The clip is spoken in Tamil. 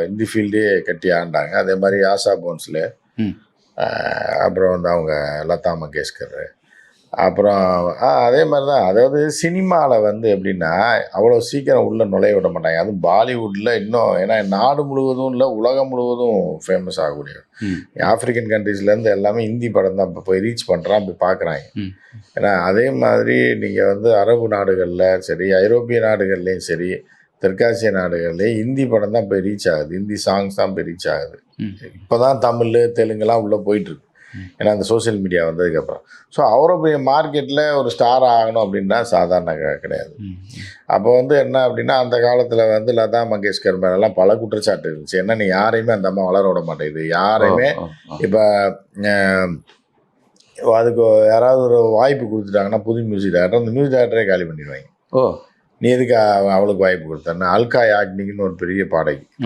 ஹிந்தி ஃபீல்டே கட்டி ஆண்டாங்க. அதே மாதிரி ஆஷா போன்ஸ்லே, அப்புறம் வந்து அவங்க லதா மங்கேஷ்கர், அப்புறம் அதே மாதிரி தான். அதாவது சினிமாவில் வந்து எப்படின்னா அவ்வளோ சீக்கிரம் உள்ளே நுழைய விட மாட்டாங்க. அதுவும் பாலிவுட்டில் இன்னும், ஏன்னா நாடு முழுவதும் இல்லை உலகம் முழுவதும் ஃபேமஸ் ஆகக்கூடிய ஆப்பிரிக்கன் கண்ட்ரீஸ்லேருந்து எல்லாமே ஹிந்தி படம் தான் இப்போ போய் ரீச் பண்ணுறான், போய் பார்க்குறாங்க. ஏன்னா அதே மாதிரி நீங்கள் வந்து அரபு நாடுகளில் சரி, ஐரோப்பிய நாடுகள்லேயும் சரி, தெற்காசிய நாடுகள்லேயும் ஹிந்தி படம் தான் போய் ரீச் ஆகுது, ஹிந்தி சாங்ஸ் தான் போய் ரீச் ஆகுது. இப்போ தான் தமிழ் தெலுங்குலாம் உள்ளே போயிட்டுருக்கு, ஏன்னா அந்த சோசியல் மீடியா வந்ததுக்கப்புறம். ஸோ அவரை பெரிய மார்க்கெட்டில் ஒரு ஸ்டார் ஆகணும் அப்படின்னா சாதாரண கிடையாது. அப்போ வந்து என்ன அப்படின்னா, அந்த காலத்தில் வந்து லதா மங்கேஷ்கர் மேலெல்லாம் பல குற்றச்சாட்டு இருந்துச்சு. என்ன, நீ யாரையுமே அந்த அம்மா வளர விட மாட்டேங்குது, யாரையுமே. இப்போ அதுக்கு யாராவது ஒரு வாய்ப்பு கொடுத்துட்டாங்கன்னா புது மியூசிக் டைரக்டர், அந்த மியூசிக் டைரக்டரே காலி பண்ணிடுவாங்க. நீ எதுக்கு அவளுக்கு வாய்ப்பு கொடுத்தேன்னா, அல்கா யாக்னிக்னு ஒரு பெரிய பாடகி,